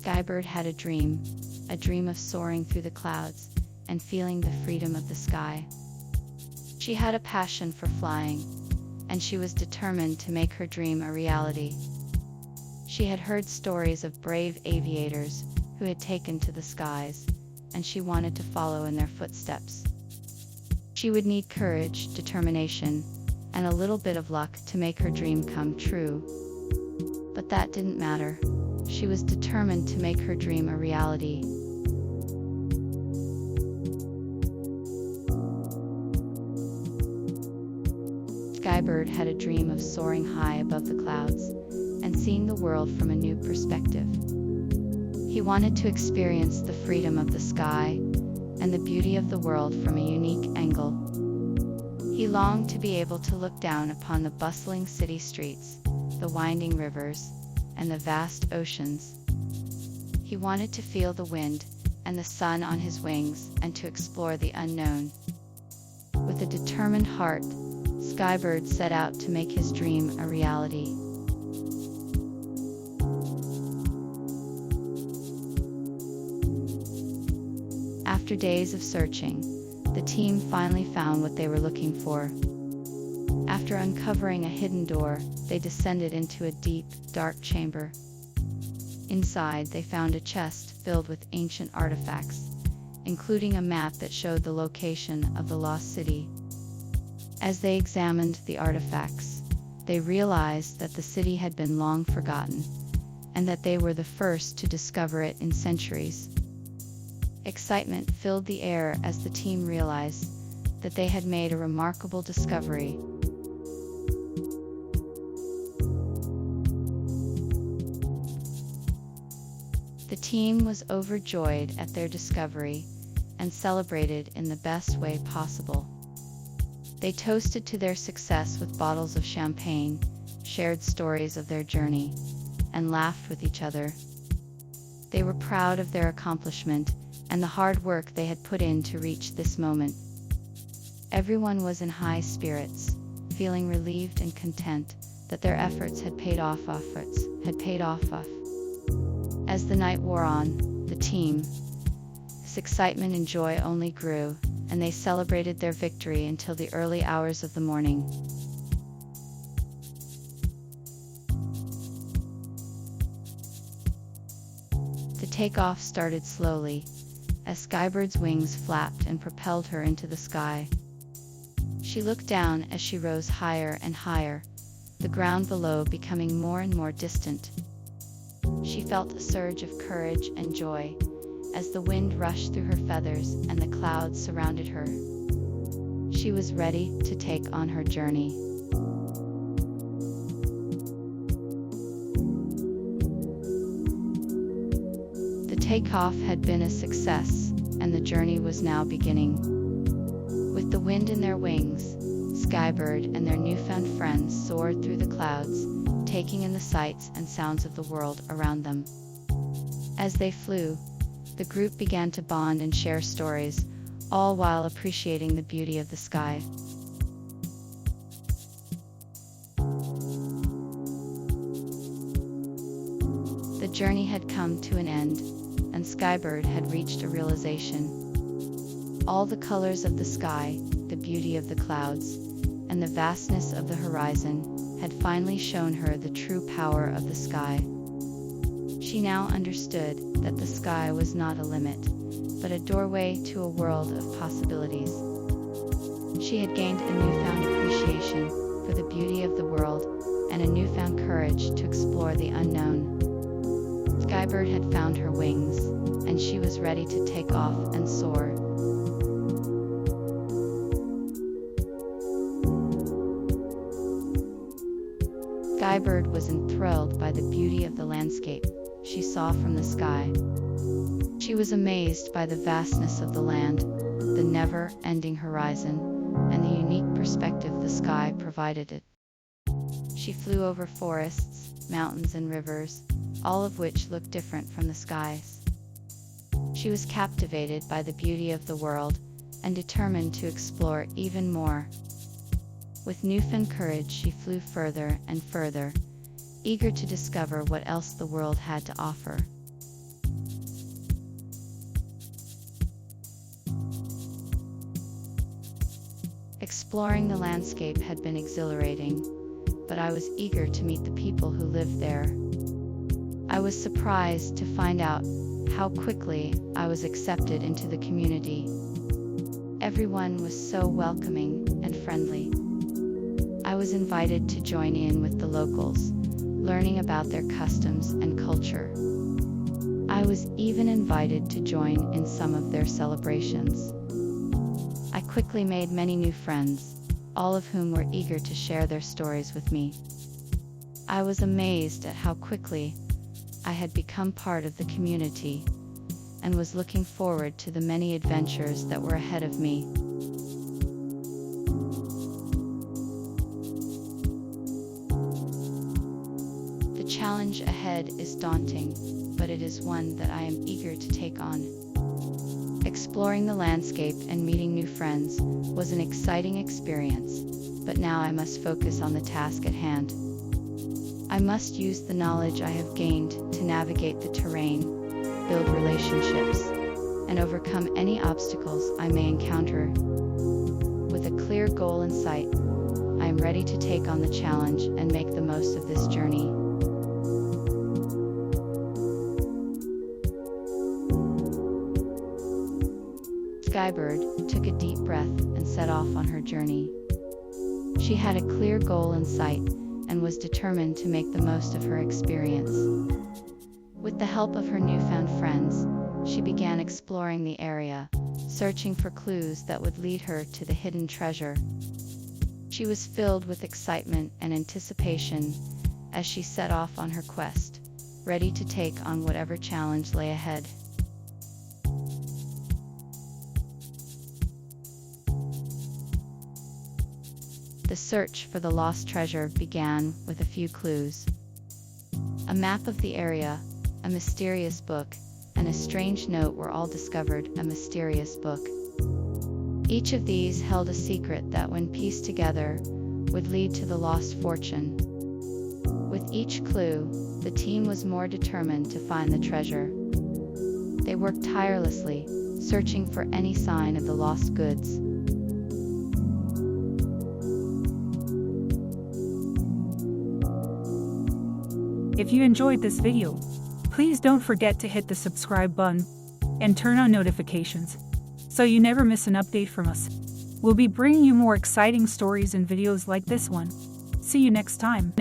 Skybird had a dream of soaring through the clouds and feeling the freedom of the sky. She had a passion for flying, and she was determined to make her dream a reality. She had heard stories of brave aviators who had taken to the skies, and she wanted to follow in their footsteps. She would need courage, determination, and a little bit of luck to make her dream come true. But that didn't matter. She was determined to make her dream a reality. Skybird had a dream of soaring high above the clouds and seeing the world from a new perspective. He wanted to experience the freedom of the sky and the beauty of the world from a unique angle. He longed to be able to look down upon the bustling city streets, the winding rivers, and the vast oceans. He wanted to feel the wind and the sun on his wings and to explore the unknown. With a determined heart, Skybird set out to make his dream a reality. After days of searching, the team finally found what they were looking for. After uncovering a hidden door, they descended into a deep, dark chamber. Inside, they found a chest filled with ancient artifacts, including a map that showed the location of the lost city. As they examined the artifacts, they realized that the city had been long forgotten, and that they were the first to discover it in centuries. Excitement filled the air as the team realized that they had made a remarkable discovery. The team was overjoyed at their discovery and celebrated in the best way possible. They toasted to their success with bottles of champagne, shared stories of their journey, and laughed with each other. They were proud of their accomplishment and the hard work they had put in to reach this moment. Everyone was in high spirits, feeling relieved and content that their efforts had paid off. As the night wore on, the team's excitement and joy only grew, and they celebrated their victory until the early hours of the morning. The takeoff started slowly, as Skybird's wings flapped and propelled her into the sky. She looked down as she rose higher and higher, the ground below becoming more and more distant. She felt a surge of courage and joy as the wind rushed through her feathers and the clouds surrounded her. She was ready to take on her journey. The takeoff had been a success, and the journey was now beginning. With the wind in their wings, Skybird and their newfound friends soared through the clouds, taking in the sights and sounds of the world around them. As they flew, the group began to bond and share stories, all while appreciating the beauty of the sky. The journey had come to an end, and Skybird had reached a realization. All the colors of the sky, the beauty of the clouds, and the vastness of the horizon had finally shown her the true power of the sky. She now understood that the sky was not a limit, but a doorway to a world of possibilities. She had gained a newfound appreciation for the beauty of the world and a newfound courage to explore the unknown. Skybird had found her wings, and she was ready to take off and soar. Skybird was enthralled by the beauty of the landscape she saw from the sky. She was amazed by the vastness of the land, the never-ending horizon, and the unique perspective the sky provided it. She flew over forests, mountains, and rivers, all of which looked different from the skies. She was captivated by the beauty of the world and determined to explore even more. With newfound courage, she flew further and further, eager to discover what else the world had to offer. Exploring the landscape had been exhilarating, but I was eager to meet the people who lived there. I was surprised to find out how quickly I was accepted into the community. Everyone was so welcoming and friendly. I was invited to join in with the locals, learning about their customs and culture. I was even invited to join in some of their celebrations. I quickly made many new friends, all of whom were eager to share their stories with me. I was amazed at how quickly I had become part of the community, and was looking forward to the many adventures that were ahead of me. The challenge ahead is daunting, but it is one that I am eager to take on. Exploring the landscape and meeting new friends was an exciting experience, but now I must focus on the task at hand. I must use the knowledge I have gained to navigate the terrain, build relationships, and overcome any obstacles I may encounter. With a clear goal in sight, I am ready to take on the challenge and make the most of this journey. Skybird took a deep breath and set off on her journey. She had a clear goal in sight and was determined to make the most of her experience. With the help of her newfound friends, she began exploring the area, searching for clues that would lead her to the hidden treasure. She was filled with excitement and anticipation as she set off on her quest, ready to take on whatever challenge lay ahead. The search for the lost treasure began with a few clues. A map of the area, a mysterious book, and a strange note were all discovered. A mysterious book. Each of these held a secret that, when pieced together, would lead to the lost fortune. With each clue, the team was more determined to find the treasure. They worked tirelessly, searching for any sign of the lost goods. If you enjoyed this video, please don't forget to hit the subscribe button and turn on notifications so you never miss an update from us. We'll be bringing you more exciting stories and videos like this one. See you next time.